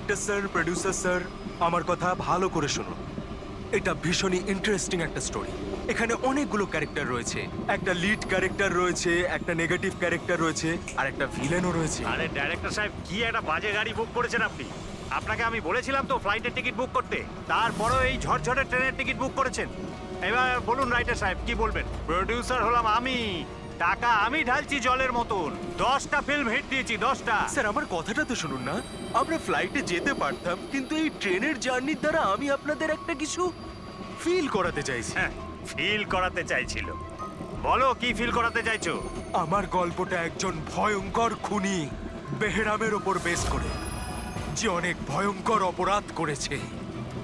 Director sir, producer sir, আমার কথা ভালো করে শুনুন। এটা ভীষণই ইন্টারেস্টিং একটা স্টোরি। এখানে অনেকগুলো ক্যারেক্টার রয়েছে। একটা লিড ক্যারেক্টার রয়েছে, একটা নেগেটিভ ক্যারেক্টার রয়েছে, আর একটা ভিলেনও রয়েছে। আরে ডাইরেক্টর সাহেব, কি একটা বাজে গাড়ি বুক করেছেন আপনি। আপনাকে আমি বলেছিলাম তো ফ্লাইটের টিকিট বুক করতে, তারপরেও এই ঝড়ঝড়ে ট্রেনের টিকিট বুক করেছেন। এবার বলুন রাইটার সাহেব, কি বলবেন? প্রোডিউসার হলাম আমি, টাকা আমি ঢালছি জলের মতন। 10টা ফিল্ম হিট দিয়েছি, 10টা। স্যার, আমার কথাটা তো শুনুন না। আমরা ফ্লাইটে যেতে পারতাম, কিন্তু এই ট্রেনের জার্নির দ্বারা আমি আপনাদের একটা কিছু ফিল করাতে চাইছি। হ্যাঁ, ফিল করাতে চাইছিল। বলো, কি ফিল করাতে চাইছো? আমার গল্পটা একজন ভয়ঙ্কর খুনি বেহরামের ওপর বেস করে, যে অনেক ভয়ঙ্কর অপরাধ করেছে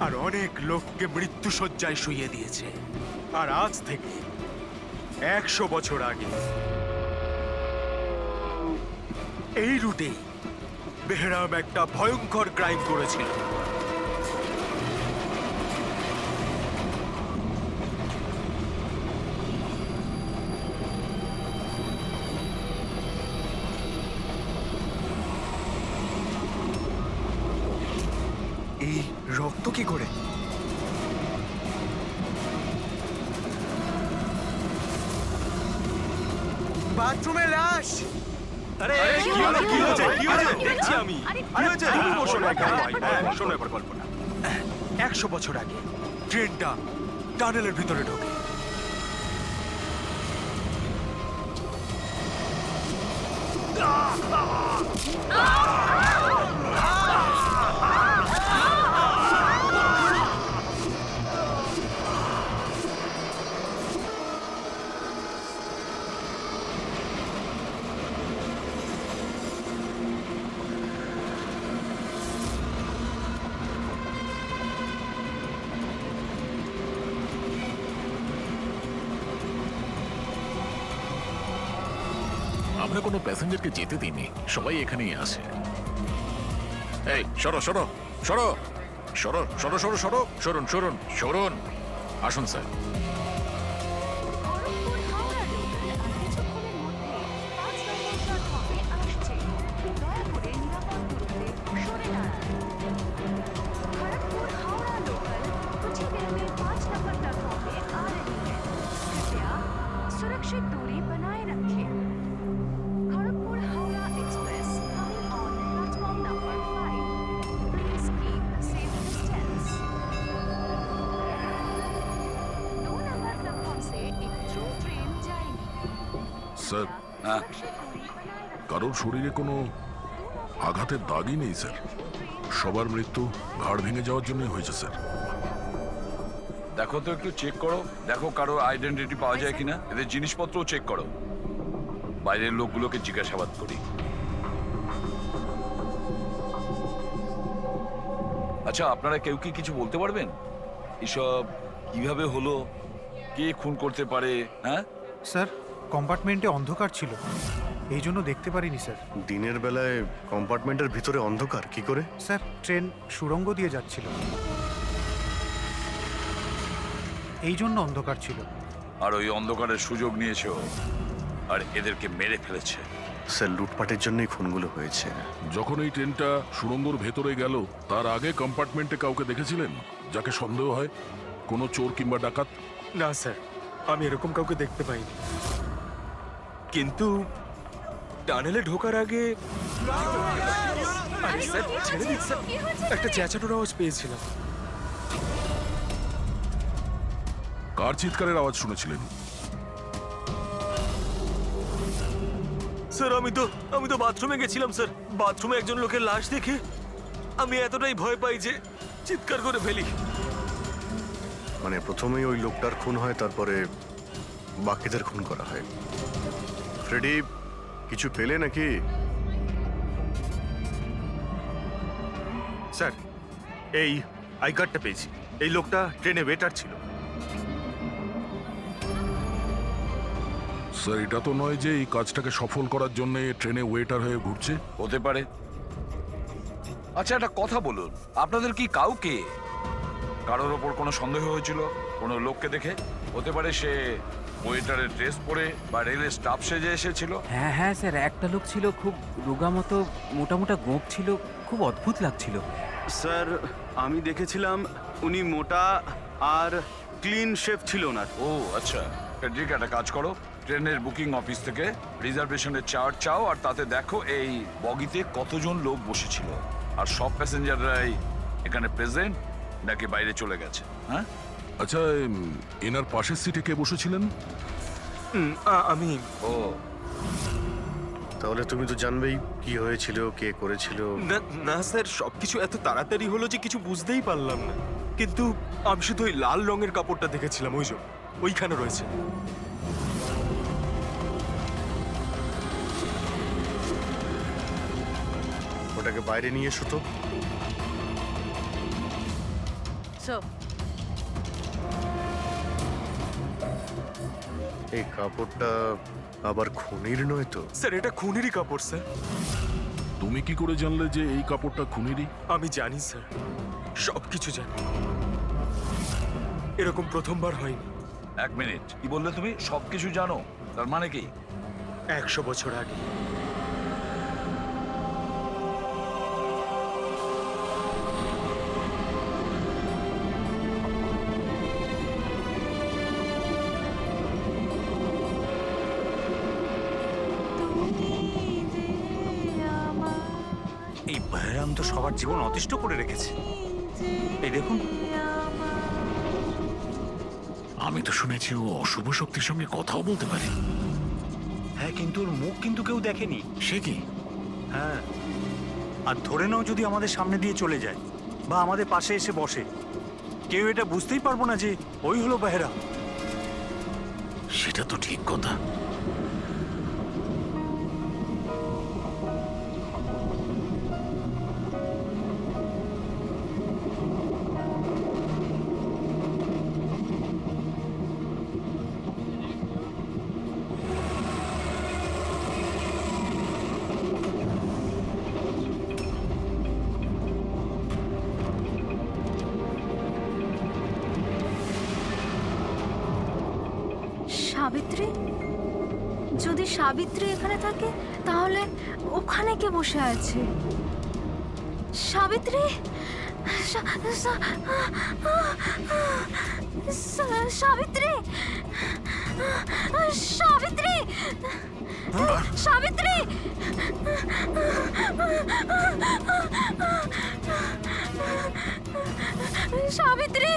আর অনেক লোককে মৃত্যুশয্যায় শুইয়ে দিয়েছে। আর আজ থেকে 100 বছর আগে এই রুটে বেহরাম একটা ভয়ঙ্কর ক্রাইম করেছিল। এই রক্ত কি করে? বাথরুমে লাশ। আরে কি হলো? কি হয়েছে? কি হয়েছে? দেখছি আমি। কি হয়েছে? তুমি বসো না, শোনো এবার গল্পটা। 100 বছর আগে ট্রেনটা টানেলের ভিতরে ঢোকে। আমরা কোনো প্যাসেঞ্জারকে যেতে দিইনি, সবাই এখানেই আসে। এই সরো সরো সরো সরো সরো সরো সরো সরুন সরুন সরুন, আসুন স্যার। খড়গপুর হাওড়া লোকাল আর কিছুক্ষণের মধ্যে 5 নম্বর প্ল্যাটফর্মে আসছে। দয়া করে নিরাপদ দূরত্বে সরে দাঁড়ান। खड़गपुर हावड़ा लोकल कुछ ही देर में 5 नंबर प्लेटफॉर्म पे आ रही है। कृपया सुरक्षित दूरी बनाए रखें। Kharagpur Howrah express coming on platform number 5। Please keep safe distance. 2 number platform से एक थ्रू ट्रेन जाएगी। স্যার, सुरक्षित दूरी बनाए रखें। কারোর শরীরে কোনো আঘাতের দাগই নেই স্যার। সবার মৃত্যু ঘাড় ভেঙে যাওয়ার জন্যই হয়েছে স্যার। দেখো তো, একটু চেক করো, দেখো কারো আইডেন্টিটি পাওয়া যায় কিনা। এদের জিনিসপত্রও চেক করো। বাইরের লোকগুলোকে জিজ্ঞাসাবাদ করি। আচ্ছা, আপনারা কেউ কি কিছু বলতে পারবেন? এসব কিভাবে হলো, কে খুন করতে পারে? হ্যাঁ স্যার, কম্পার্টমেন্টে অন্ধকার ছিল, এই জন্য দেখতে পারিনি স্যার। দিনের বেলায় কম্পার্টমেন্টের ভিতরে অন্ধকার কি করে? স্যার, ট্রেন সুড়ঙ্গ দিয়ে যাচ্ছিল, এই জন্য অন্ধকার ছিল। আর ওই অন্ধকারের সুযোগ নিয়েছে ও, আর এদেরকে মেরে ফেলেছে। স্যার, লুটপাটের জন্যই খুনগুলো হয়েছে। যখন এই ট্রেনটা সুড়ঙ্গর ভেতরে গেল, তার আগে কম্পার্টমেন্টে কাউকে দেখেছিলেন যাকে সন্দেহ হয়? কোনো চোর কিংবা ডাকাত? না স্যার, আমি এরকম কাউকে দেখতে পাইনি। কিন্তু টানেলে ঢোকার আগে আরে স্যার, ছেড়ে দিন স্যার, একটা চেঁচানোর আওয়াজ পেয়েছিলাম। কার চিৎকারের আওয়াজ শুনেছিলেন? স্যার, আমি তো বাথরুমে গেছিলাম স্যার। বাথরুমে একজন লোকের লাশ দেখে আমি এতটাই ভয় পাই যে চিৎকার করে ফেলি। মানে প্রথমেই ওই লোকটার খুন হয়, তারপরে বাকিদের খুন করা হয়। ফ্রেডি, কিছু পেলে নাকি? স্যার, এই আই কার্ডটা পেয়েছি। এই লোকটা ট্রেনে ওয়েটার ছিল। স্যার, এটা তো নয় যে এই কাজটাকে সফল করার জন্য ট্রেনে ওয়েটার হয়ে ঘুরছে। হতে পারে। আচ্ছা, একটা কথা বলুন, আপনাদের কি কাউকে কারোর ওপর কোনো সন্দেহ হয়েছিল কোনো লোককে দেখে? হতে পারে সে ওয়েটারের ড্রেস পরে বা রেলের স্টাফ সেজে এসেছিল। হ্যাঁ হ্যাঁ স্যার, একটা লোক ছিল, খুব রোগা মতো, মোটা মোটা গোঁফ ছিল, খুব অদ্ভুত লাগছিল। স্যার আমি দেখেছিলাম উনি মোটা আর ক্লিন শেফ ছিল না। ও আচ্ছা, ফেডরিক একটা কাজ করো, ট্রেনের বুকিং অফিস থেকে রিজার্ভেশনের চার্ট চাও আর তাতে দেখো এই বগিতে কতজন লোক বসেছিল আর সব প্যাসেঞ্জাররাই এখানে প্রেজেন্ট নাকি বাইরে চলে গেছে। হ্যাঁ, আচ্ছা এনার পাশের সিটে কে বসেছিলেন? আমি ও তাহলে তুমি তো জানবেই কি হয়েছিল, কে করেছিল। না স্যার, সবকিছু এত তাড়াতাড়ি হলো যে কিছু বুঝতেই পারলাম না। কিন্তু আমি শুধু ওই লাল রঙের কাপড়টা দেখেছিলাম, ওই যে ওইখানে রয়েছে। ওটাকে বাইরে নিয়ে এসো তো। এই কাপড়টা আবার খুনির নয় তো? স্যার এটা খুনেরই কাপড় স্যার। তুমি কি করে জানলে যে এই কাপড়টা খুনেরই? আমি জানি স্যার, সবকিছু জানি। এরকম প্রথমবার হয়নি। এক মিনিট, কি বললে তুমি? সবকিছু জানো তার মানে কি? 100 বছর আগে এই বহরাম তো সবার জীবন অতিষ্ঠ করে রেখেছে। এই দেখুন, আমি তো শুনেছি ও অশুভ শক্তির সঙ্গে কথাও বলতে পারে। হ্যাঁ কিন্তু ওর মুখ কিন্তু কেউ দেখেনি। সে কি? হ্যাঁ, আর ধরে নাও যদি আমাদের সামনে দিয়ে চলে যায় বা আমাদের পাশে এসে বসে, কেউ এটা বুঝতেই পারবো না যে ওই হলো বেহরাম। সেটা তো ঠিক কথা। সাবিত্রী? যদি সাবিত্রী এখানে থাকে তাহলে ওখানে কে বসে আছে? সাবিত্রী? সাবিত্রী? সাবিত্রী? সাবিত্রী? সাবিত্রী?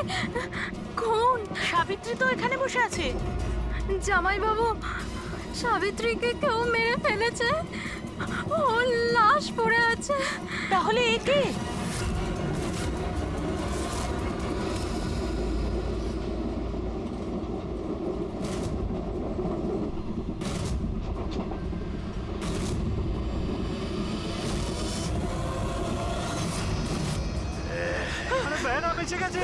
কোন সাবিত্রী? তো এখানে বসে আছে। জামাই বাবু, সাবিত্রীকে কেউ মেরে ফেলেছে, ওর লাশ পড়ে আছে। তাহলে এ কে? বেহরাম এসে গেছে।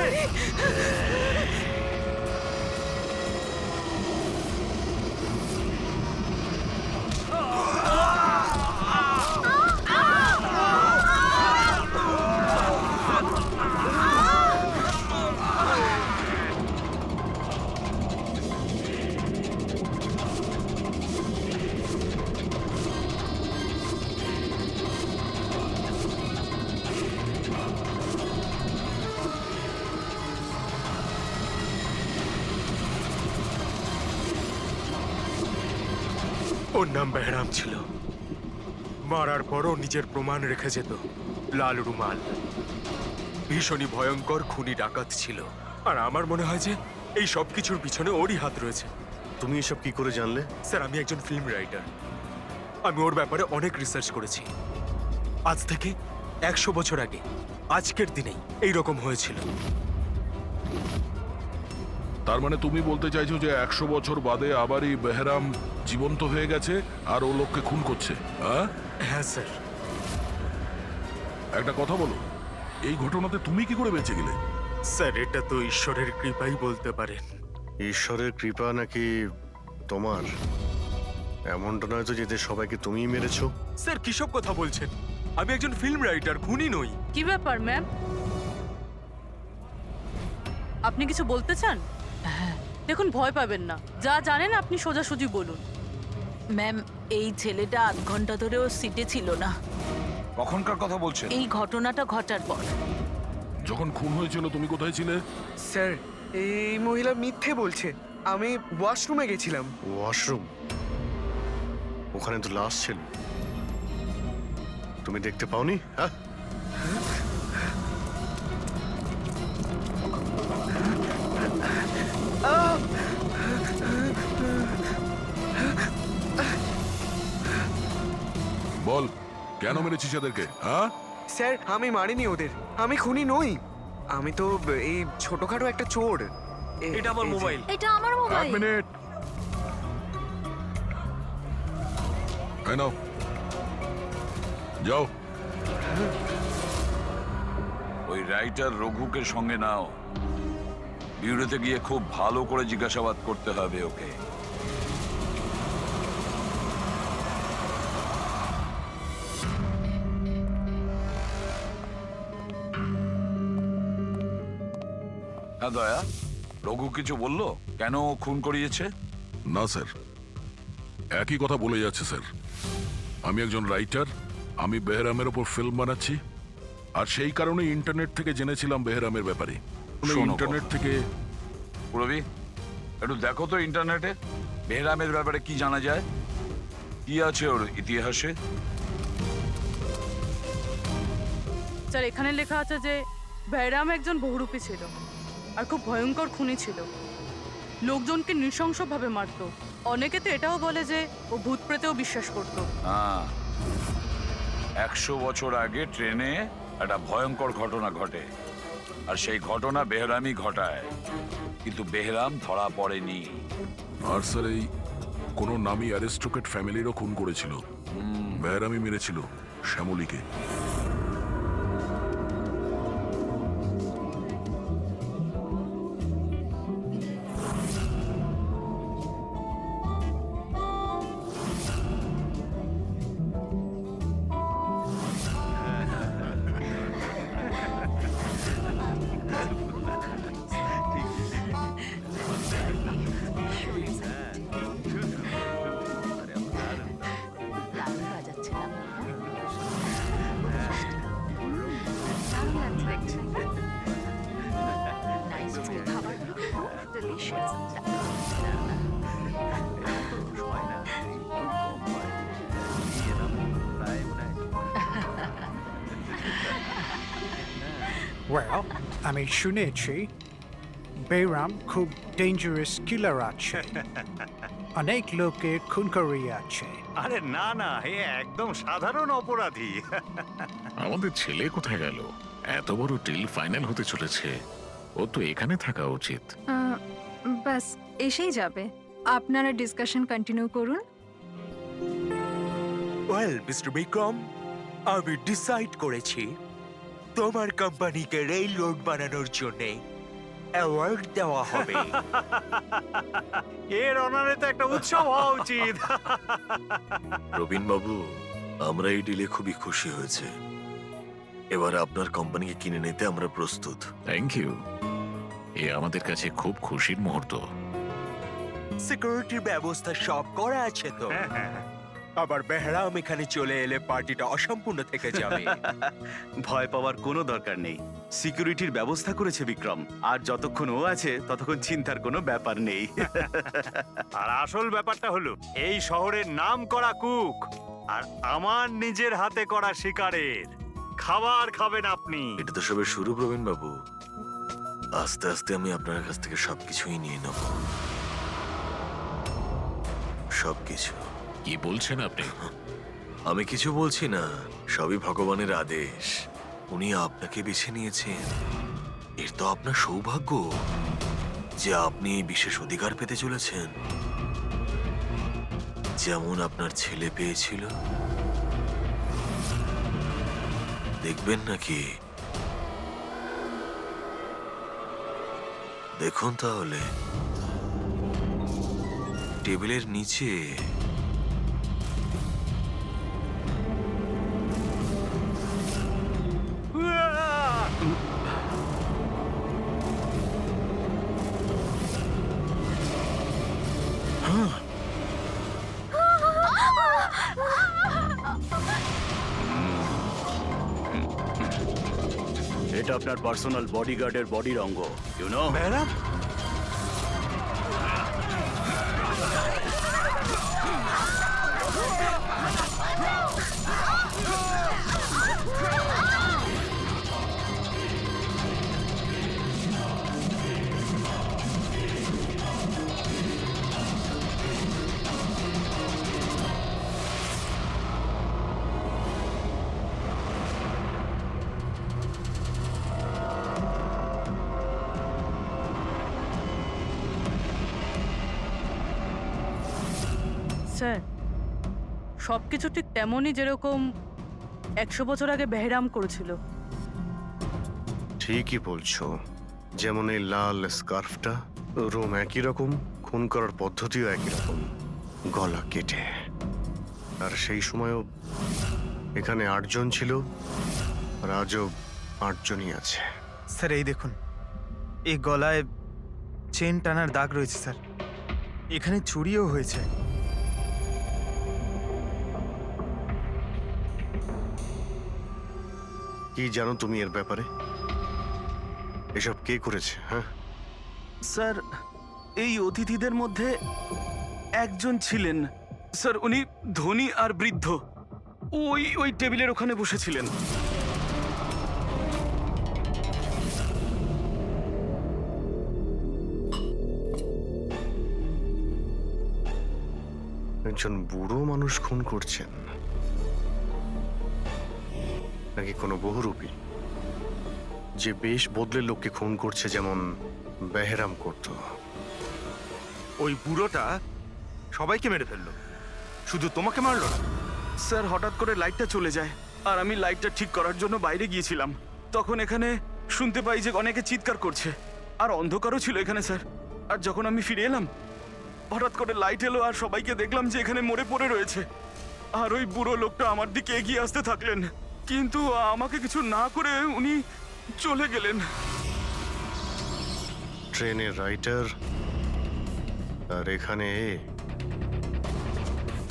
ওর নাম বেহরাম ছিল। মারার পরও নিজের প্রমাণ রেখে যেত, লাল রুমাল। ভীষণই ভয়ঙ্কর খুনি ডাকাত ছিল। আর আমার মনে হয় যে এই সব কিছুর পিছনে ওরই হাত রয়েছে। তুমি এসব কি করে জানলে? স্যার আমি একজন ফিল্ম রাইটার, আমি ওর ব্যাপারে অনেক রিসার্চ করেছি। আজ থেকে 100 বছর আগে আজকের দিনেই এইরকম হয়েছিল। তার মানে তুমি বলতে চাইছো যে 100 বছর বাদে আবারই বেহরাম জীবন্ত হয়ে গেছে আর ও লোককে খুন করছে? হ্যাঁ হ্যাঁ স্যার। একটা কথা বলো, এই ঘটনাতে তুমি কি করে বেঁচে গেলে? স্যার এটা তো ঈশ্বরের কৃপাই বলতে পারেন। ঈশ্বরের কৃপা নাকি তোমার? এমনটা নয় তো যে এদের সবাইকে তুমিই মেরেছো? স্যার কিসব কথা বলছেন? আমি একজন ফিল্ম রাইটার, খুনি নই। কি ব্যাপার ম্যাম, আপনি কিছু বলতে চান? দেখুন ভয় পাবেন না, যা জানেন আপনি সোজাসুজি বলুন। ম্যাম, এই ছেলেটা 8 ঘন্টা ধরে ওর সিটে ছিল না। কখনকার কথা বলছেন? এই ঘটনাটা ঘটার পর। যখন খুন হয়েছিল তুমি কোথায় ছিলে? স্যার, এই মহিলা মিথ্যে বলছে। আমি ওয়াশরুমে গেছিলাম। ওয়াশরুম? ওখানে তো লাশ ছিল, তুমি দেখতে পাওনি? হ্যাঁ, বল, কেন মেরেছিস এদেরকে? হ্যাঁ, স্যার, আমি মারিনি ওদের। আমি খুনি নই। আমি তো এই ছোটখাটো একটা চোর। এটা আমার মোবাইল। এটা আমার এক মোবাইল। মিনিট। এই নাও, যাও। ওই রাইটার রঘুকে সঙ্গে নাও। বিউরোতে গিয়ে খুব ভালো করে জিজ্ঞাসাবাদ করতে হবে ওকে। হ্যাঁ দয়া, রঘু কিছু বললো কেন ও খুন করিয়েছে? না স্যার, একই কথা বলে যাচ্ছে স্যার। আমি একজন রাইটার, আমি বেহরামের ওপর ফিল্ম বানাচ্ছি, আর সেই কারণে ইন্টারনেট থেকে জেনেছিলাম বেহরামের ব্যাপারে। শোনো ইন্টারনেট থেকে রবি, একটু দেখো তো ইন্টারনেটে বেহরামের ব্যাপারে কি জানা যায়, কি আছে ওর ইতিহাসে। স্যার, এখানে লেখা আছে যে বেহরাম একজন বহুরূপী ছিল আর খুব ভয়ঙ্কর খুনি ছিল। লোকজনকে নৃশংসভাবে মারতো। অনেকে তো এটাও বলে যে ও ভূত প্রেতেও বিশ্বাস করত। হ্যাঁ, 100 বছর আগে ট্রেনে একটা ভয়ঙ্কর ঘটনা ঘটে, আর সেই ঘটনা বেহরামই ঘটায়, কিন্তু বেহরাম ধরা পড়েনি। আর স্যার, এই কোনো নামী অ্যারিস্টোক্রেট ফ্যামিলিরও খুন করেছিল। বেহরামই মেরেছিল শ্যামলীকে। দারুণ বাজাচ্ছিলাম। দারুণ লাগছে দেখতে। Nice food. খাবারগুলো খুব delicious। ওয়েল, আমি শুনেছি বেরাম খুব ডেঞ্জারাস কিলার আছে। অনেক লোকের খুন করিয়াছে। আরে না না, এ একদম সাধারণ অপরাধী। আমাদের ছেলে কোথায় গেল? এত বড় ডিল ফাইনাল হতে চলেছে, ও তো এখানে থাকা উচিত। বাস এসেই যাবে। আপনারা ডিসকাশন কন্টিনিউ করুন। ওয়েল মিস্টার বিক্রম, আমি ডিসাইড করেছি তোমার কোম্পানিকে রেল রোড বানানোর জন্য অ্যাওয়ার্ড দেওয়া হবে। এর অনারে তো একটা উৎসব হওয়া উচিত। রবিন বাবু, আমরা এই ডিলে খুবই খুশি হয়েছে। এবার আপনার কোম্পানিকে কিনে নিতে আমরা প্রস্তুত। Thank you. এ আমাদের কাছে খুব খুশির মুহূর্ত। সিকিউরিটির ব্যবস্থা সব করা আছে তো? আবার বেহরাম এখানে চলে এলে পার্টিটা অসম্পূর্ণ থেকে যাবে। ভয় পাওয়ার কোনো দরকার নেই। সিকিউরিটির ব্যবস্থা করেছে বিক্রম, আর যতক্ষণ ও আছে ততক্ষণ চিন্তার কোনো ব্যাপার নেই। আর আসল ব্যাপারটা হলো, এই শহরের নাম করা কুক আর আমার নিজের হাতে করা শিকারের খাবার খাবেন আপনি। এটা তো সবে শুরু প্রবীণ বাবু, আস্তে আস্তে আমি আপনার কাছ থেকে সবকিছুই নিয়ে নেব। সবকিছু। কি বলছেন আপনি? আমি কিছু বলছি না, সবই ভগবানের আদেশ। উনি আপনাকে বেছে নিয়েছেন। এর তো আপনার সৌভাগ্য যে আপনি এই বিশেষ অধিকার পেতে চলেছেন, যেমন আপনার ছেলে পেয়েছিল। দেখবেন নাকি? দেখুন তাহলে, টেবিলের নিচে এটা আপনার পার্সোনাল বডিগার্ডের বডির অঙ্গ ইউ নো বেহরাম স্যার সব কিছু ঠিক তেমনই যেরকম 100 বছর আগে বেহরাম করেছিল। ঠিকই বলছো, যেমন এই লাল স্কার্ফটা, রুম একই রকম, খুন করার পদ্ধতিও একই রকম, গলা কেটে। আর সেই সময়ও এখানে 8 জন ছিল, আর আজও 8 জনই আছে। স্যার এই দেখুন, এই গলায় চেন টানার দাগ রয়েছে স্যার। এখানে চুরিও হয়েছে। কি জানো তুমি এর ব্যাপারে? এসব কে করেছে? হ্যাঁ, স্যার এই অতিথিদের মধ্যে একজন ছিলেন স্যার, উনি ধনী আর বৃদ্ধ, ওই টেবিলের ওখানে বসেছিলেন। একজন বুড়ো মানুষ খুন করছেন, নাকি কোনো বহুরূপী যে বেশ বদলে লোককে খুন করছে, যেমন বেহরাম করত? ওই বুড়োটা সবাইকে মেরে ফেললো, শুধু তোমাকে মারলো না। স্যার হঠাৎ করে লাইটটা চলে যায়, আর আমি লাইটটা ঠিক করার জন্য বাইরে গিয়েছিলাম। তখন এখানে শুনতে পাই যে অনেকে চিৎকার করছে, আর অন্ধকারও ছিল এখানে স্যার। আর যখন আমি ফিরে এলাম, হঠাৎ করে লাইট এলো আর সবাইকে দেখলাম যে এখানে মরে পড়ে রয়েছে। আর ওই বুড়ো লোকটা আমার দিকে এগিয়ে আসতে থাকলেন, কিন্তু আমাকে কিছু না করে উনি চলে গেলেন। ট্রেনের রাইটার আর এখানে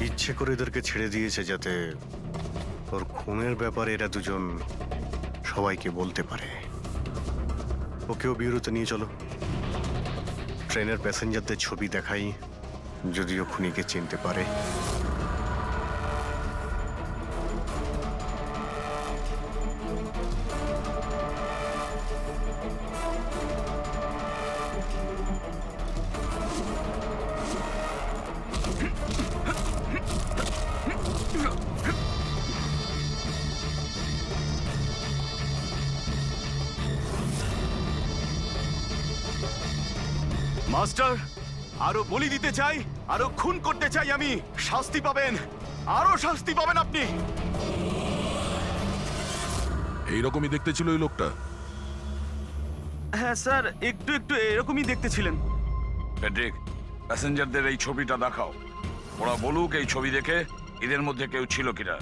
ইচ্ছে করে এদেরকে ছেড়ে দিয়েছে, যাতে ওর খুনের ব্যাপারে এরা দুজন সবাইকে বলতে পারে। ওকেও বিউরোতে নিয়ে চলো, ট্রেনের প্যাসেঞ্জারদের ছবি দেখাই, যদিও খুনিকে চিনতে পারে। মাস্টার, আরো বলি দিতে চাই, আরো খুন করতে চাই আমি। শাস্তি পাবেন, আরো শাস্তি পাবেন আপনি। এইরকমই দেখতে ছিল ওই লোকটা। হ্যাঁ স্যার, একটু একটু এরকমই দেখতে ছিলেন। প্যাট্রিক, প্যাসেঞ্জারদের এই ছবিটা দেখাও, ওরা বলুক এই ছবি দেখে এদের মধ্যে কেউ ছিল কিনা।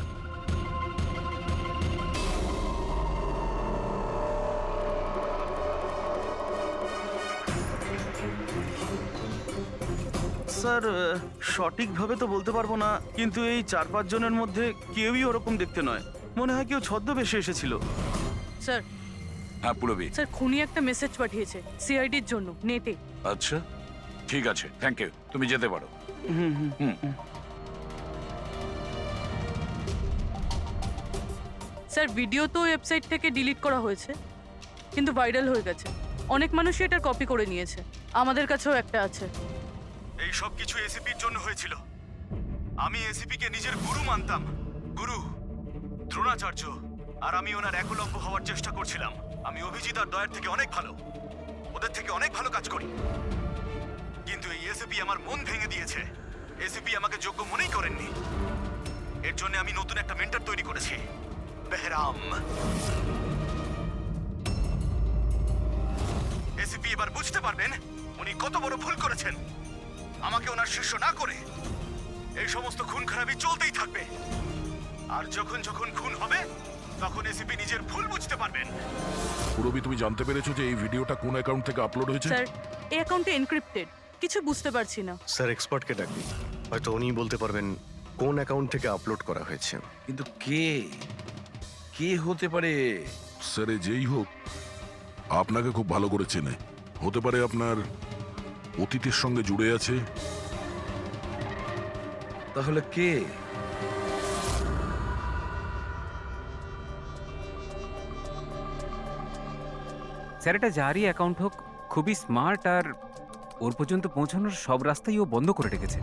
স্যার সঠিকভাবে তো বলতে পারবো না, কিন্তু এই 4-5 জনের মধ্যে কেউই ওরকম দেখতে নয়। মনে হয় কেউ ছদ্মবেশে এসেছিল। স্যার হ্যাঁ পুরবি। স্যার খুনি একটা মেসেজ পাঠিয়েছে সিআইডির জন্য নেটে। আচ্ছা ঠিক আছে, থ্যাংক ইউ, তুমি যেতে পারো। স্যার ভিডিও তো ওয়েবসাইট থেকে ডিলিট করা হয়েছে, কিন্তু ভাইরাল হয়ে গেছে। অনেক মানুষই এটার কপি করে নিয়েছে, আমাদের কাছেও একটা আছে। এই সব কিছু এসিপির জন্য হয়েছিল। আমি এসিপি কে নিজের গুরু মানতাম, গুরু দ্রোণাচার্য, আর আমি ওনার একলব্য হওয়ার চেষ্টা করছিলাম। আমি অভিজিৎ আর দয়ার থেকে অনেক ভালো, ওদের থেকে অনেক ভালো কাজ করি, কিন্তু এই এসিপি আমার মন ভেঙে দিয়েছে। এসিপি আমাকে যোগ্য মনেই করেননি। এর জন্য আমি নতুন একটা মেন্টর তৈরি করেছি, বেহরাম। এসিপি এবার বুঝতে পারবেন উনি কত বড় ভুল করেছেন। আমাকে ওনার শিষ্য না করে এই সমস্ত খুন খারাপি চলতেই থাকবে, আর যখন যখন খুন হবে তখন এসিপি নিজের ভুল বুঝতে পারবেন। পুরবি, তুমি জানতে পেরেছো যে এই ভিডিওটা কোন অ্যাকাউন্ট থেকে আপলোড হয়েছে? স্যার এই অ্যাকাউন্টে এনক্রিপ্টেড, কিছু বুঝতে পারছি না। স্যার এক্সপার্টকে ডাকুন, হয়তো উনি বলতে পারবেন কোন অ্যাকাউন্ট থেকে আপলোড করা হয়েছে। কিন্তু কে কে হতে পারে? স্যার যেই হোক, আপনাকে খুব ভালো করে চেনে। হতে পারে আপনার অতীতের সঙ্গে জুড়ে আছে। তাহলে কে? স্যার এটা যারই অ্যাকাউন্ট হোক, খুবই স্মার্ট, আর ওর পর্যন্ত পৌঁছানোর সব রাস্তাই ও বন্ধ করে রেখেছে।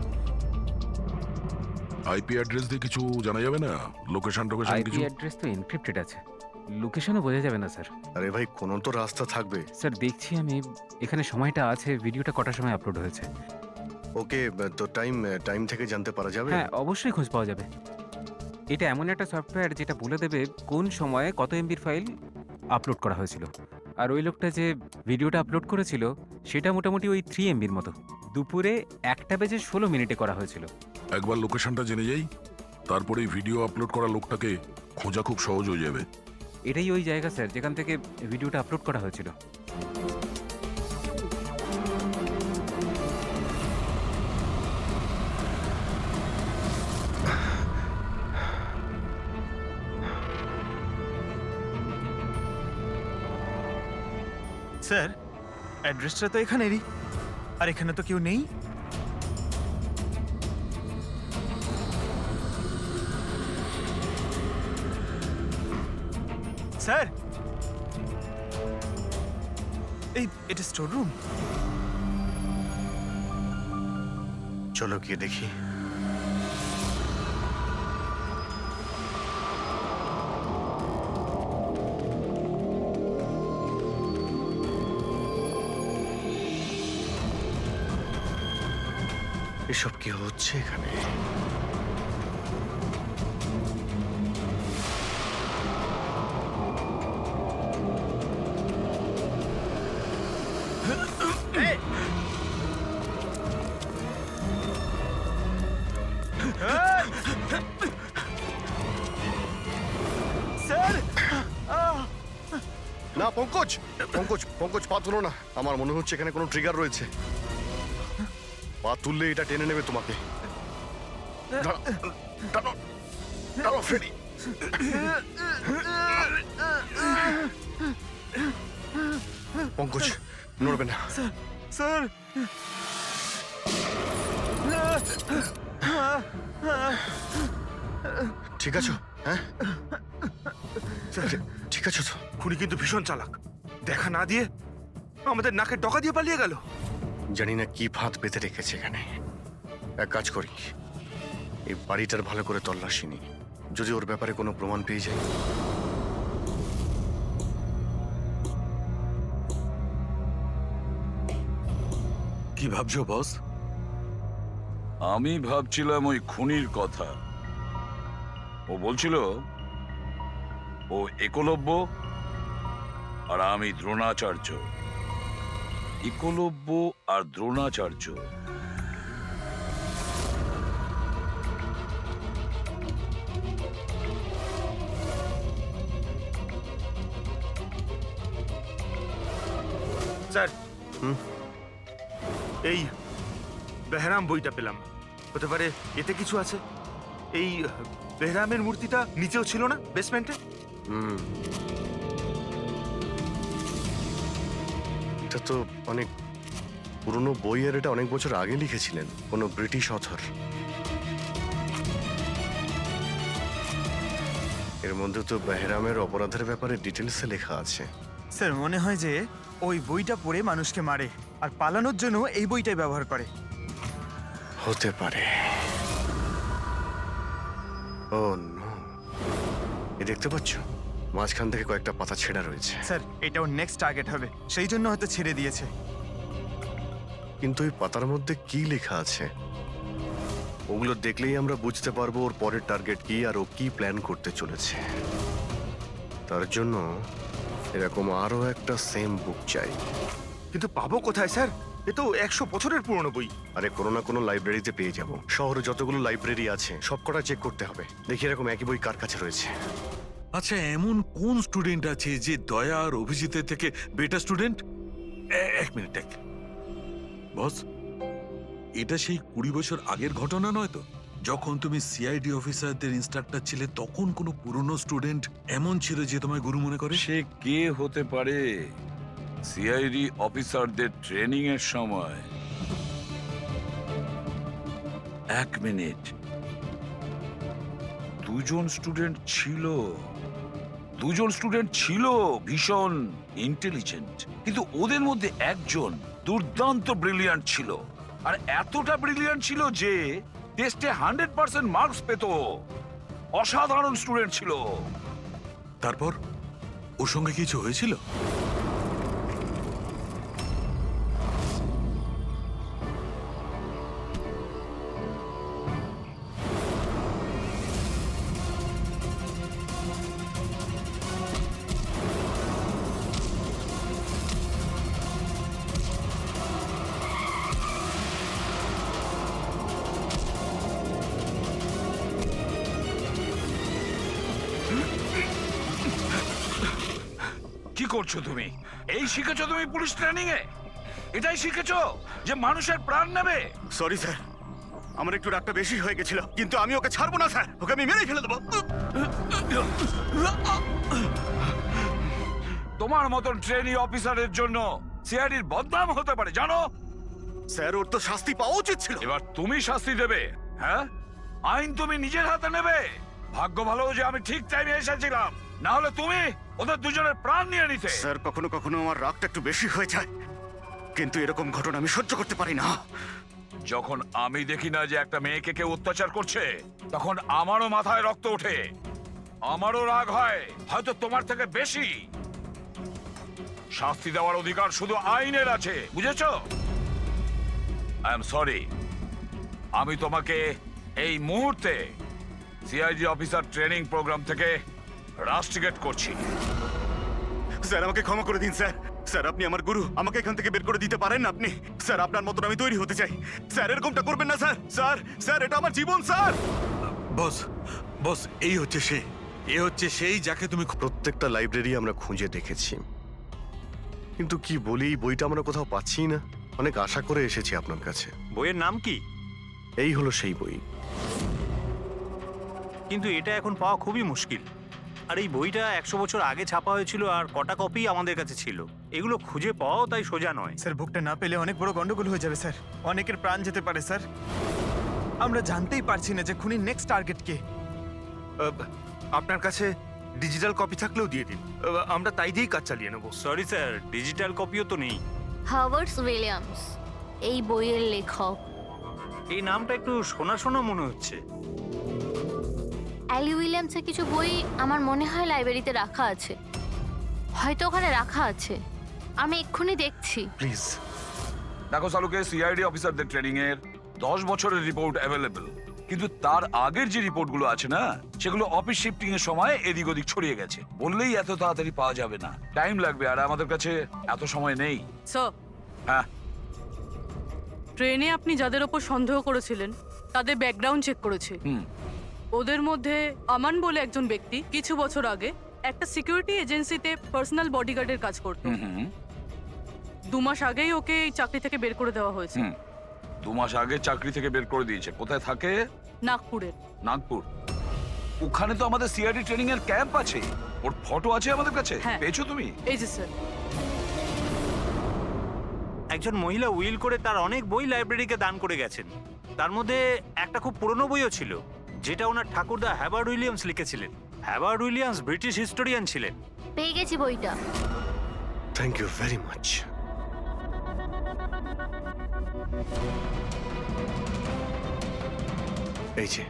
আইপি অ্যাড্রেস দিয়ে কিছু জানা যাবে না? লোকেশন টোকেশন আইপি কিছু? অ্যাড্রেস তো এনক্রিপ্টেড আছে, লোকেশনও বোঝা যাবে না স্যার। আরে ভাই, কোনো তো রাস্তা থাকবে। স্যার দেখছি আমি, এখানে সময়টা আছে, ভিডিওটা কটার সময় আপলোড হয়েছে। ওকে, তো টাইম থেকে জানতে পারা যাবে? হ্যাঁ, অবশ্যই খোঁজ পাওয়া যাবে। এটা এমন একটা সফটওয়্যার যেটা বলে দেবে কোন সময়ে কত এমবির ফাইল আপলোড করা হয়েছিল। আর ওই লোকটা যে ভিডিওটা আপলোড করেছিল সেটা মোটামুটি ওই 3 এমবির মতো। দুপুরে 1:16 করা হয়েছিল। একবার লোকেশনটা জেনে যাই, তারপরেই ভিডিও আপলোড করা লোকটাকে খোঁজা খুব সহজ হয়ে যাবে। এটাই ওই জায়গা স্যার যেখান থেকে ভিডিওটা আপলোড করা হয়েছিল। স্যার, অ্যাড্রেসটা তো এখানেরই, আর এখানে তো কেউ নেই। স্যার, এটা স্টোর রুম। চলো গিয়ে দেখি। এসব কি হচ্ছে এখানে? না, পঙ্কজ পঙ্কজ পঙ্কজ, পা তুলো না। আমার মনে হচ্ছে এখানে কোনো ট্রিগার রয়েছে। পা তুললে এটা টেনে নেবে তোমাকে। দাঁড়াও, দাঁড়াও, দাঁড়াও, ফ্রেডি। পঙ্কজ, নড়বে না। স্যার, ঠিক আছো? হ্যাঁ, ঠিক আছো তো? খুনি কিন্তু ভীষণ চালাক। দেখা না দিয়ে আমাদের নাকের ডকা দিয়ে পালিয়ে গেল। জানি না কি ফাঁদ পেতে রেখেছে এখানে। এক কাজ করি, এই বাড়িটার ভালো করে তল্লাশি নি, যদি ওর ব্যাপারে কোনো প্রমাণ পেয়ে যাই। কি ভাবছো বস? আমি ভাবছিলাম ওই খুনির কথা। ও বলছিল ও একলব্য আর আমি দ্রোণাচার্য। একলব্য আর দ্রোণাচার্য। স্যার, এই বেহরাম বইটা পেলাম। হতে পারে এতে কিছু আছে। এই বেহরামের মূর্তিটা নিচেও ছিল না, বেসমেন্টে? এটা তো অনেক পুরনো বই, আর এটা অনেক বছর আগে লিখেছিলেন কোনো ব্রিটিশ অথর। এর মধ্যে তো বেহরামের অপরাধের ব্যাপারে ডিটেলসে লেখা আছে। স্যার, মনে হয় যে ওই বইটা পড়ে মানুষকে মারে, আর পালানোর জন্য এই বইটাই ব্যবহার করে। হতে পারে। ও নো, এই দেখতে পাচ্ছ মাঝখান থেকে কয়েকটা পাতা ছেঁড়া রয়েছে। স্যার, এটাও নেক্সট টার্গেট হবে, সেই জন্য হয়তো ছেড়ে দিয়েছে। কিন্তু এই পাতার মধ্যে কি লেখা আছে ওগুলো দেখলেই আমরা বুঝতে পারবো ওর পরের টার্গেট কি আর ও কি প্ল্যান করতে চলেছে। তার জন্য এরকম আরো একটা সেম বুক চাই। কিন্তু পাবো কোথায় স্যার? এ তো 100 বছরের পুরনো বই। আরে কোনো না কোনো লাইব্রেরিতে পেয়ে যাব। শহরে যতগুলো লাইব্রেরি আছে সবকটা চেক করতে হবে, দেখি এরকম একই বই কার কাছে রয়েছে। আচ্ছা, এমন কোন স্টুডেন্ট আছে যে দয়া আর অভিজিতের থেকে বেটার স্টুডেন্ট? এক মিনিট, বস, এটা সেই 20 বছর আগের ঘটনা নয় তো? যখন তুমি সিআইডি অফিসারদের ইনস্ট্রাক্টর ছিলে, তখন কোনো পুরনো স্টুডেন্ট এমন ছিল যে তোমায় গুরু মনে করে? সে কে হতে পারে সিআইডি অফিসারদের ট্রেনিং এর সময় 1 মিনিট, 2জন স্টুডেন্ট ছিল ভীষণ ইন্টেলিজেন্ট, কিন্তু ওদের মধ্যে একজন দুর্দান্ত ব্রিলিয়ান্ট ছিল, আর এতটা ব্রিলিয়ান্ট ছিল যে টেস্টে 100% মার্কস পেত। অসাধারণ স্টুডেন্ট ছিল। তারপর ওর সঙ্গে কিছু হয়েছিল? কি করছো তুমি? এই শিখেছো তুমি পুলিশ ট্রেনিং এ? এটাই শিখেছো যে মানুষের প্রাণ নেবে? সরি স্যার, আমার একটু রাগটা বেশি হয়ে গেছিল, কিন্তু আমি ওকে ছাড়বো না স্যার, ওকে আমি মেরেই ফেলে দেবো। তোমার মতন ট্রেনি অফিসারের জন্য সিআইডির বদনাম হতে পারে, জানো? স্যার, ওর তো শাস্তি পাওয়া উচিত ছিল। এবার তুমি শাস্তি দেবে, হ্যাঁ? আইন তুমি নিজের হাতে নেবে। ভাগ্য ভালো যে আমি ঠিক টাইমে এসেছিলাম, না হলে তুমি ওদের দুজনের প্রাণ নিয়ে নিতে। স্যার, কখনো কখনো আমার রাগটা একটু বেশি হয়ে যায়, কিন্তু এরকম ঘটনা আমি সহ্য করতে পারি না। যখন আমি দেখি না যে একটা মেয়েকে কেউ অত্যাচার করছে, তখন আমারও মাথায় রক্ত ওঠে, আমারও রাগ হয়, হয়তো তোমার থেকে বেশি। শাস্তি দেওয়ার অধিকার শুধু আইনের আছে, বুঝেছো? আই এম সরি, আমি তোমাকে এই মুহূর্তে সিআইডি অফিসার ট্রেনিং প্রোগ্রাম থেকে রাস্টিকেট করছি। স্যার, আমাকে ক্ষমা করে দিন স্যার। স্যার, আপনি আমার গুরু, আমাকে এখান থেকে বের করে দিতে পারেন না আপনি? স্যার, আপনার মতন আমি তৈরি হতে চাই। স্যার, এরকমটা করবেন না স্যার। স্যার, স্যার, এটা আমার জীবন স্যার। বস, বস, এই হচ্ছে সে, এ হচ্ছে সেই যাকে তুমি প্রত্যেকটা লাইব্রেরি আমরা খুঁজে দেখেছি, কিন্তু কি বলি, এই বইটা আমরা কোথাও পাচ্ছি না। অনেক আশা করে এসেছি আপনার কাছে। বইয়ের নাম কি? এই হলো সেই বই। কিন্তু এটা এখন পাওয়া খুবই মুশকিল। আর এই বইটা 100 বছর আগে ছাপা হয়েছিল, আর কটা কপি আমাদের কাছে ছিল। এগুলো খুঁজে পাওয়াও তাই সোজা নয়। স্যার, বুকটা না পেলে অনেক বড় গন্ডগোল হয়ে যাবে স্যার। অনেকের প্রাণ যেতে পারে স্যার। আমরা জানতেই পারছি না যে খুনির নেক্সট টার্গেট কে। আপনার কাছে ডিজিটাল কপি থাকলেও দিয়ে দিন, আমরা তাই দিয়েই কাজ চালিয়ে নেব। সরি স্যার, ডিজিটাল কপিও তো নেই। হাওয়ার্ড উইলিয়ামস এই বইয়ের লেখক। এই নামটা একটু শোনা শোনা মনে হচ্ছে। অ্যালি উইলিয়ামসের কিছু বই আমার মনে হয় লাইব্রেরিতে রাখা আছে, হয়তো ওখানে রাখা আছে। আমি এক্ষুনি দেখছি। প্লিজ দেখো সালুকে, সিআইডি অফিসারদের ট্রেনিং এর 10 বছরের রিপোর্ট অ্যাভেলেবল, কিন্তু তার আগের যে রিপোর্টগুলো আছে না, সেগুলো অফিস শিফটিং এর সময় এদিক ওদিক ছড়িয়ে গেছে। বললেই এত তাড়াতাড়ি পাওয়া যাবে না, টাইম লাগবে, আর আমাদের কাছে এত সময় নেই। স্যার, হ্যাঁ, ট্রেনে আপনি যাদের ওপর সন্দেহ করেছিলেন তাদের ব্যাকগ্রাউন্ড চেক করেছি। ওদের মধ্যে আমান বলে একজন ব্যক্তি কিছু বছর আগে একটা সিকিউরিটি এজেন্সিতে পার্সোনাল বডিগার্ডের কাজ করত। 2 মাস আগেই ওকে এই চাকরি থেকে বের করে দেওয়া হয়েছে। 2 মাস আগে চাকরি থেকে বের করে দিয়েছে। কোথায় থাকে? নাগপুরে। নাগপুর? ওখানে তো আমাদের সিআইডি ট্রেনিং এর ক্যাম্প আছে, ওর ফটো আছে আমাদের কাছে। হ্যাঁ। পেয়েছো তুমি? এই যে স্যার। একজন মহিলা উইল করে তার অনেক বই লাইব্রেরিকে দান করে গেছেন। তার মধ্যে একটা খুব পুরনো বইও ছিল, যেটা ওনার ঠাকুরদা হ্যাবার্ড উইলিয়ামস লিখেছিলেন। হ্যাবার্ড উইলিয়ামস ব্রিটিশ হিস্টোরিয়ান ছিলেন। পেয়ে গেছি বইটা। Thank you very much. এই যে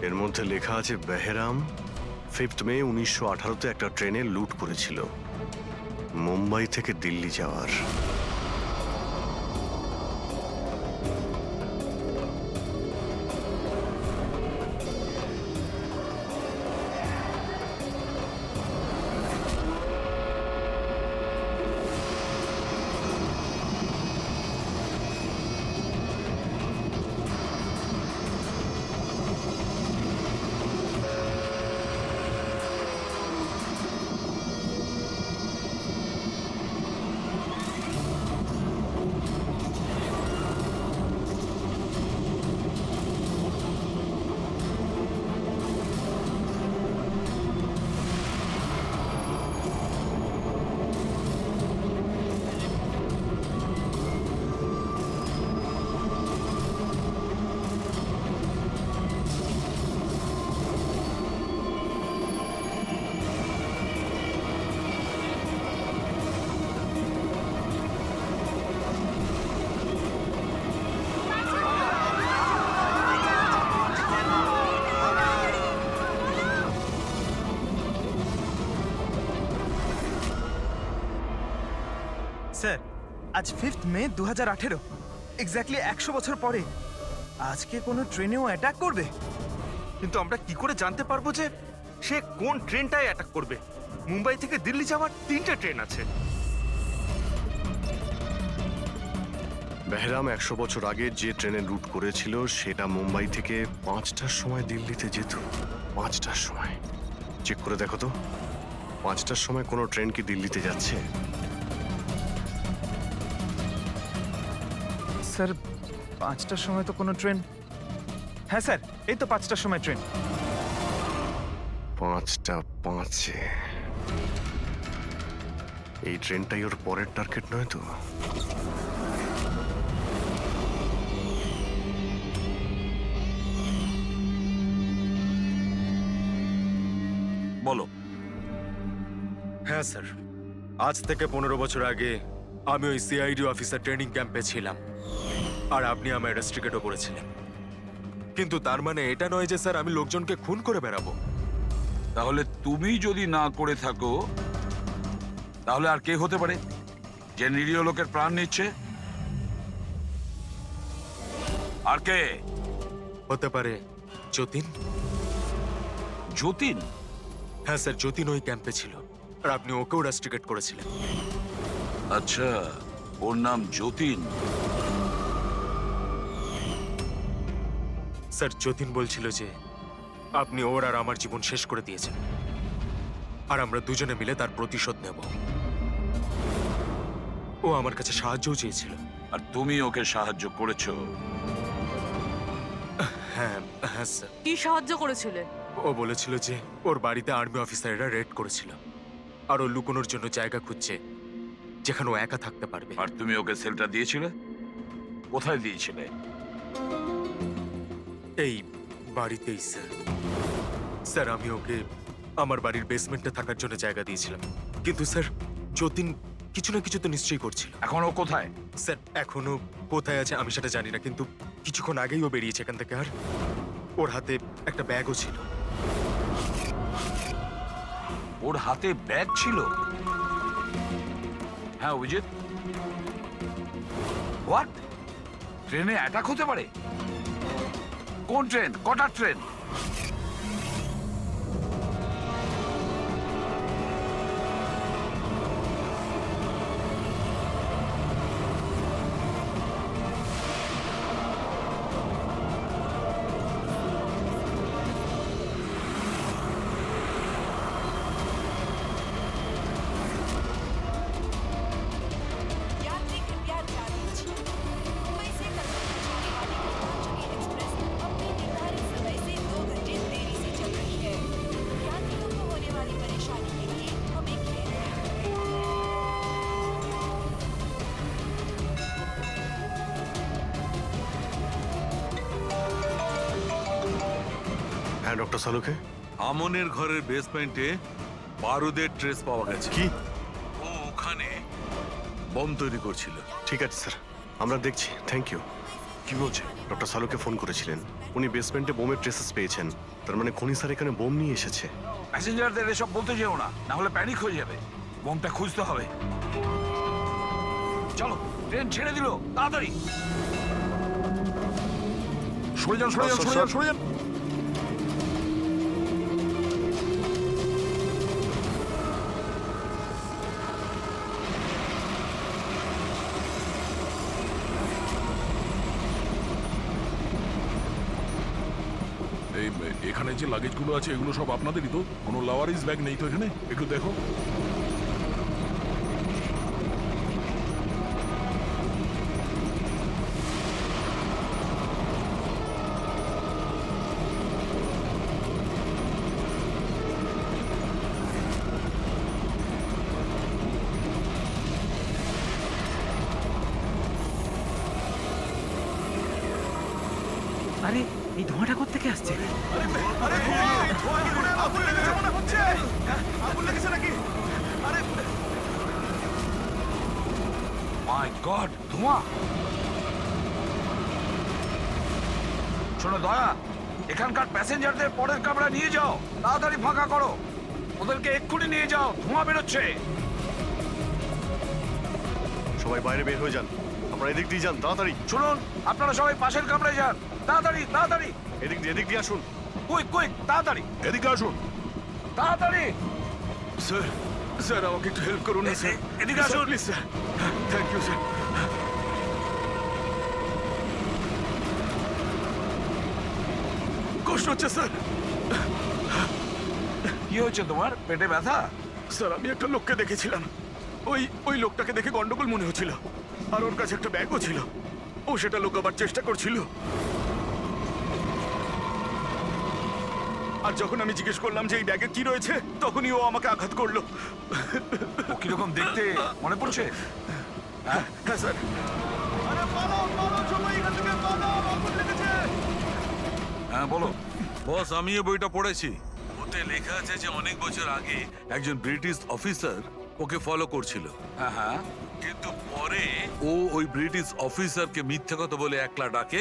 এর মধ্যে লেখা আছে, বেহরাম 5 মে 1918-তে একটা ট্রেনে লুট করেছিল মুম্বাই থেকে দিল্লি যাওয়ার। স্যার আজ 5th মে 2018, এক্স্যাক্টলি 100 বছর পরে আজকে কোনো ট্রেনেও অ্যাটাক করবে। কিন্তু আমরা কি করে জানতে পারবো যে সে কোন ট্রেনটায় অ্যাটাক করবে? মুম্বাই থেকে দিল্লি যাওয়ার 3টে ট্রেন আছে। বেহরাম 100 বছর আগে যে ট্রেনে রুট করেছিল সেটা মুম্বাই থেকে 5টার সময় দিল্লিতে যেত। 5টার সময় চেক করে দেখো তো, 5টার সময় কোনো ট্রেন কি দিল্লিতে যাচ্ছে? স্যার 5টার সময় তো কোনো ট্রেন, হ্যাঁ স্যার এই তো 5টার সময় ট্রেন। 5টা 5-এ এই ট্রেনটাই ওর পরের টার্গেট নয় তো? বলো। হ্যাঁ স্যার, আজ থেকে 15 বছর আগে আমি ওই সিআইডি অফিসার ট্রেনিং ক্যাম্পে ছিলাম, আর আপনি আমায় রেস্ট্রিকেটও করেছিলেন। কিন্তু তার মানে এটা নয় যে স্যার আমি লোকজনকে খুন করে বেড়াবো। তাহলে তুমি যদি না করে থাকো তাহলে আর কে হতে পারে যে নিরীহ লোকের প্রাণ নিচ্ছে? আর কে হতে পারে? যতীন। যতীন? হ্যাঁ স্যার, যতীন ওই ক্যাম্পে ছিল, আর আপনি ওকেও রেস্ট্রিকেট করেছিলেন। আচ্ছা, ওর নাম যতীন? স্যার যতীন বলছিল যে আপনি ওর আর আমার জীবন শেষ করে দিয়েছেন, আর আমরা দুজনে মিলে তার প্রতিশোধ নেব। ও আমার কাছে সাহায্যও চেয়েছিল। আর তুমি ওকে সাহায্য করেছো? হ্যাঁ হ্যাঁ স্যার। কি সাহায্য করেছিলে? ও বলেছিল যে ওর বাড়িতে আর্মি অফিসাররা রেড করেছিল, আর ও লুকোনোর জন্য জায়গা খুঁজছে যেখানে ও একা থাকতে পারবে। আর তুমি ওকে সেলটা দিয়েছিলে? কোথায় দিয়েছিলে? এই বাড়িতেই স্যার। স্যার আমি ওকে আমার বাড়ির বেসমেন্টে থাকার জন্য জায়গা দিয়েছিলাম, কিন্তু স্যার যতীন কিছু না কিছু তো নিশ্চয়ই করছিল। এখন ও কোথায়? স্যার এখনো কোথায় আছে আমি সেটা জানি না, কিন্তু কিছুক্ষণ আগেই ও বেরিয়েছে এখান থেকে, আর ওর হাতে একটা ব্যাগও ছিল। ওর হাতে ব্যাগ ছিল? হ্যাঁ অভিজিৎ, হোয়াট? ট্রেনে অ্যাটাক হতে পারে? কোন ট্রেন? কটার ট্রেন? यात्री कृपया ध्यान दीजिए। मुंबई से कलकत्ता जाने वाली गीतांजलि एक्सप्रेस अपने निर्धारित समय से 2 घंटे देरी से चल रही है। यात्रियों को होने वाली परेशानी के लिए हमें खेद है। হ্যাঁ ডক্টর সালুকে। আমনের ঘরের বেসমেন্টে বারুদের ট্রেস পাওয়া গেছে। কি? ও ওখানে বম তৈরি করছিল। ঠিক আছে স্যার, আমরা দেখছি। Thank you. কি বলছে? ডক্টর সালুকে ফোন করেছিলেন, উনি বেসমেন্টে বোমের ট্রেসেস পেয়েছেন। তার মানে খনি স্যার এখানে বোম নিয়ে এসেছে। প্যাসেঞ্জারদের এসব বলতে যেও না, না হলে প্যানিক হয়ে যাবে। বোমটা খুঁজতে হবে। চলো, ট্রেন ছেড়ে দিল, তাড়াতাড়ি সরে যান, সরে যান, সরে যান, সরে যান। এই এখানে যে লাগেজগুলো আছে এগুলো সব আপনাদেরই তো? কোনো লাওয়ারিস ব্যাগ নেই তো এখানে? একটু দেখো। আরে এই ধোঁয়াটা কোত্থেকে আসছে? মাই গড, ধোঁয়া! শোনো দয়া, এখানকার প্যাসেঞ্জারদের পরের কামরা নিয়ে যাও, তাড়াতাড়ি ফাঁকা করো। ওদেরকে এক্ষুনি নিয়ে যাও, ধোঁয়া বেরোচ্ছে। সবাই বাইরে বের হয়ে যান। আপনারা এদিক দিয়ে যান, তাড়াতাড়ি। শুনুন, আপনারা সবাই পাশের কামরায় যান। তাড়াতাড়ি তাড়াতাড়ি, এদিক দিয়ে আসুন। কুইক কুইক, তাড়াতাড়ি এদিকে আসুন। তাড়াতাড়ি। স্যার স্যার আমাকে একটু হেল্প করুন না স্যার। এদিকে আসুন please sir. Thank you sir. কষ্ট হচ্ছে স্যার। কি হয়েছে তোমার? পেটে ব্যথা? স্যার আমি একটা লোককে দেখেছিলাম। ওই লোকটাকে দেখে গন্ডগোল মনে হচ্ছিল। আর ওর কাছে একটা ব্যাগও ছিল। ও সেটা লুকাবার চেষ্টা করছিল। আর যখন আমি জিজ্ঞেস করলাম যে এই ব্যাগে কি রয়েছে, তখনই ও আমাকে আঘাত করলো। ও কিরকম দেখতে মনে পড়ছে? হ্যাঁ স্যার। হ্যাঁ বলো। বস, আমি এই বইটা পড়েছি। ওতে লেখা আছে যে অনেক বছর আগে একজন ব্রিটিশ অফিসার ওকে ফলো করছিল। হ্যাঁ হ্যাঁ। কিন্তু পরে ও ওই ব্রিটিশ অফিসারকে মিথ্যে কথা বলে একলা ডাকে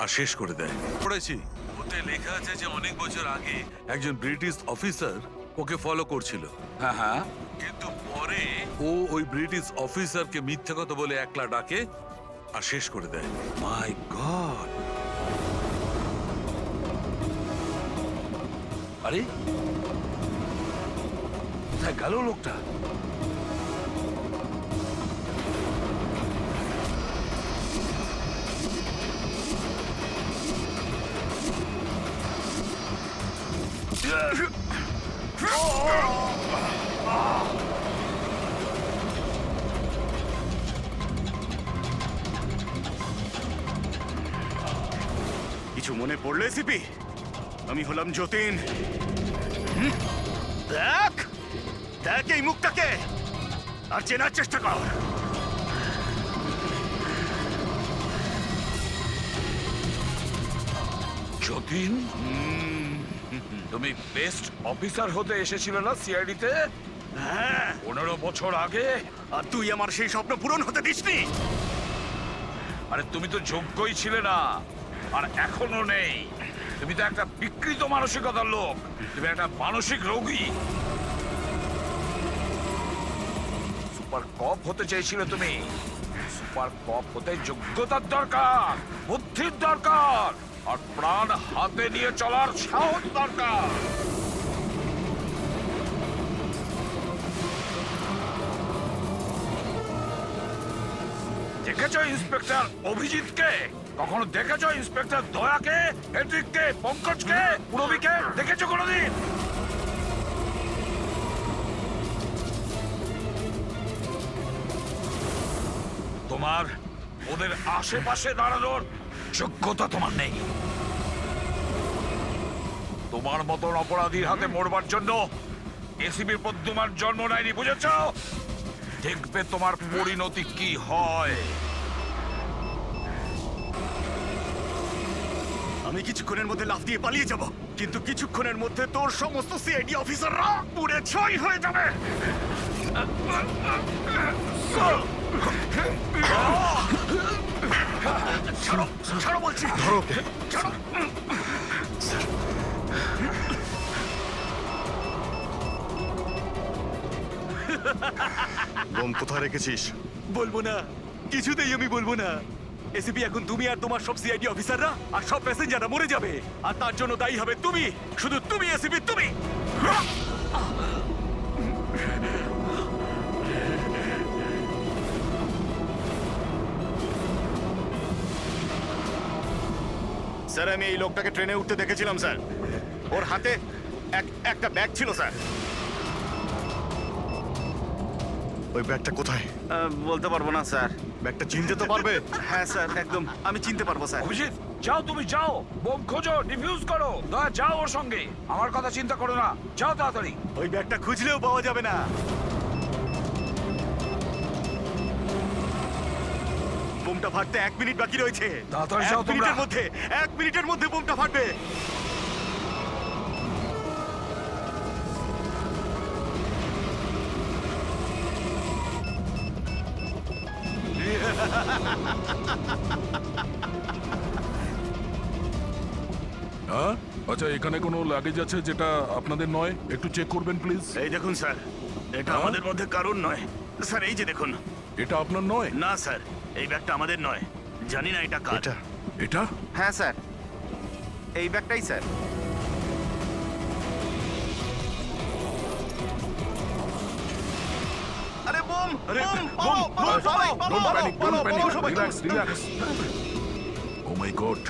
আর শেষ করে দেয়। পড়েছি, ওতে লেখা আছে যে অনেক বছর আগে একজন ব্রিটিশ অফিসার ওকে ফলো করছিল। হ্যাঁ হ্যাঁ। কিন্তু পরে ও ওই ব্রিটিশ অফিসারকে মিথ্যে কথা বলে একলা ডাকে আর শেষ করে দেয়। মাই গড। আরে কোথায় গেল লোকটা? কিছু মনে পড়লে সিপি? আমি হলাম যতীন। দেখ দেখ এই মুখটাকে, আর চেনার চেষ্টা কর। যতীন, তুমি বেস্ট অফিসার হতে এসেছিলে না সিআইডিতে? হ্যাঁ, 15 বছর আগে। আর তুই আমার সেই স্বপ্ন পূরণ হতে দিসনি। আরে তুমি তো যোগ্যই ছিলে না, আর এখনো নেই। তুমি তো একটা বিকৃত মানসিকতার লোক। তুমি একটা মানসিক রোগী। সুপার কপ হতে চেয়েছিলে তুমি। সুপার কপ হতে যোগ্যতার দরকার, বুদ্ধির দরকার, আর প্রাণ হাতে নিয়ে চলার সাহস দরকার। দেখেছো ইন্সপেক্টর অভিজিৎকে? কখনো দেখেছো ইন্সপেক্টর দয়াকে, হেড্রিককে, পঙ্কজকে, পুরবীকে? দেখেছো কোনোদিন? তোমার ওদের আশেপাশে দাঁড়ানোর যোগ্যতা তোমার নেই। তোমার মতন অপরাধীর হাতে মরবার জন্য এসিবির প্রদ্যুমান জন্ম নেয়নি, বুঝেছ? দেখবে তোমার পরিণতি কি হয়। আমি কিছুক্ষণের মধ্যে লাফ দিয়ে পালিয়ে যাব, কিন্তু কিছুক্ষণের মধ্যে তোর সমস্ত সিআইডি অফিসাররা পুড়ে ছাই হয়ে যাবে। ছাড়ো ছাড়ো বলছি। ধরো। ছাড়ো। বোম কোথায় রেখেছিস? বলবো না, কিছুতেই আমি বলবো না। এসিপি, এখন তুমি আর তোমার সব সিআইডি অফিসাররা আর সব প্যাসেঞ্জাররা মরে যাবে, আর তার জন্য দায়ী হবে তুমি, শুধু তুমি এসিপি, তুমি। স্যার, আমি এই লোকটাকে ট্রেনে উঠতে দেখেছিলাম স্যার। ওর হাতে একটা ব্যাগ ছিল স্যার। ওই ব্যাগটা কোথায়? বলতে পারবো না স্যার। ব্যাগটা চিনতে তো পারবে? হ্যাঁ স্যার, একদম আমি চিনতে পারবো স্যার। অভিজিৎ, যাও, তুমি যাও, বোম খোঁজো, ডিফিউজ করো। দয়া, যাও ওর সঙ্গে। আমার কথা চিন্তা করো না, যাও তাড়াতাড়ি। ওই ব্যাগটা খুঁজলেও পাওয়া যাবে না। বোমটা ফাটতে 1 মিনিট বাকি রয়েছে। তাড়াতাড়ি যাও তোমরা। 1 মিনিটের মধ্যে বোমটা ফাটবে। হ্যাঁ, আচ্ছা, এখানে কোনো লাগেজ আছে যেটা আপনাদের নয়? একটু চেক করবেন প্লিজ। এই দেখুন স্যার, এটা আমাদের মধ্যে কারণ নয় স্যার। এই যে দেখুন। এটা আপনার নয়? না স্যার, এই ব্যাগটা আমাদের নয়। জানি না এটা কার। এটা এটা হ্যাঁ স্যার, এই ব্যাগটাই স্যার। আরে বোম, বোম, পালাও, পালাও, সবাই, পালাও, Don't পালাও, panic, don't পালাও, panic. পালাও, সবাই। Relax, relax. Oh my God.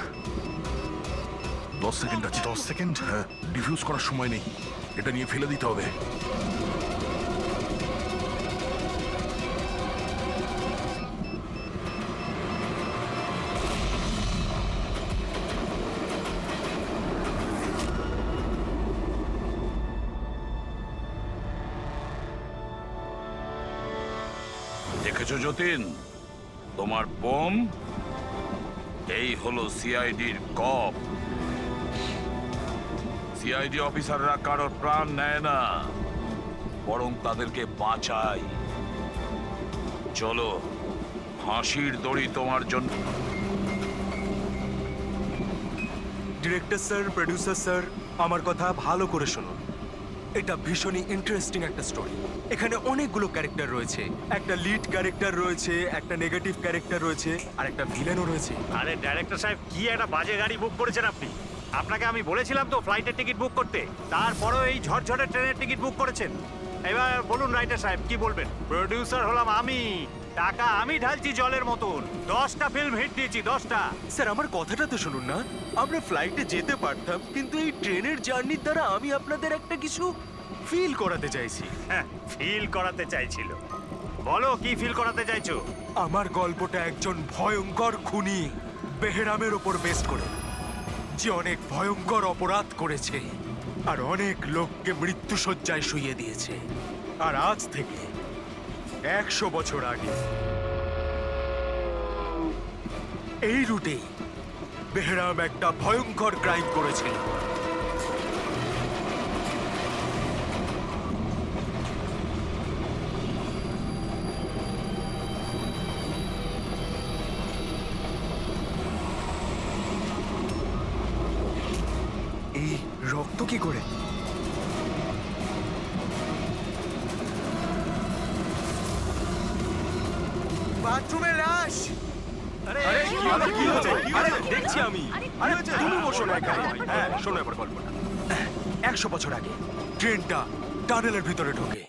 10 second আছে। 10 সেকেন্ড? হ্যাঁ, ডিফিউজ করার সময় নেই। এটা নিয়ে ফেলে দিতে হবে। দেখেছো যতীন, তোমার বোম এই হলো সিআইডির কপ। সিআইডি অফিসাররা কারোর প্রাণ নেয় না, বরং তাদেরকে বাঁচায়। চলো, ফাঁসির দড়ি তোমার জন্য। ডিরেক্টর স্যার, প্রোডিউসার স্যার, আমার কথা ভালো করে শুনুন। এটা ভীষণই ইন্টারেস্টিং একটা স্টোরি। এখানে অনেকগুলো ক্যারেক্টার রয়েছে। একটা লিড ক্যারেক্টার রয়েছে, একটা নেগেটিভ ক্যারেক্টার রয়েছে, আর একটা ভিলেনও রয়েছে। আরে ডাইরেক্টর সাহেব, কি একটা বাজে গাড়ি বুক করেছেন আপনি। আপনাকে আমি বলেছিলাম তো ফ্লাইটের টিকিট বুক করতে, তারপরেও এই ঝড়ঝড়ে ট্রেনের টিকিট বুক করেছেন। এবার বলুন রাইটার সাহেব, কি বলবেন? প্রোডিউসার হলাম আমি, টাকা আমি ঢালছি জলের মতন। 10টা ফিল্ম হিট দিয়েছি, 10টা। স্যার, আমার কথাটা তো শুনুন না। আমরা ফ্লাইটে যেতে পারতাম, কিন্তু এই ট্রেনের জার্নির দ্বারা আমি আপনাদের একটা কিছু ফিল করাতে চাইছি। হ্যাঁ, ফিল করাতে চাইছিল। বলো, কি ফিল করাতে চাইছো? আমার গল্পটা একজন ভয়ঙ্কর খুনি বেহরামের ওপর বেস করে, যে অনেক ভয়ঙ্কর অপরাধ করেছে আর অনেক লোককে মৃত্যুশয্যায় শুইয়ে দিয়েছে। আর আজ থেকে 100 বছর আগে এই রুটে বেহরাম একটা ভয়ঙ্কর ক্রাইম করেছিল। এই রক্ত কি করে? বাথরুমের লাশ। আরে কি হয়েছে? আরে দেখছি আমি। আরে তুমি বসো না এখানে। হ্যাঁ, শোনো এবার গল্পটা। 100 বছর আগে ট্রেনটা টানেলের ভিতরে ঢোকে।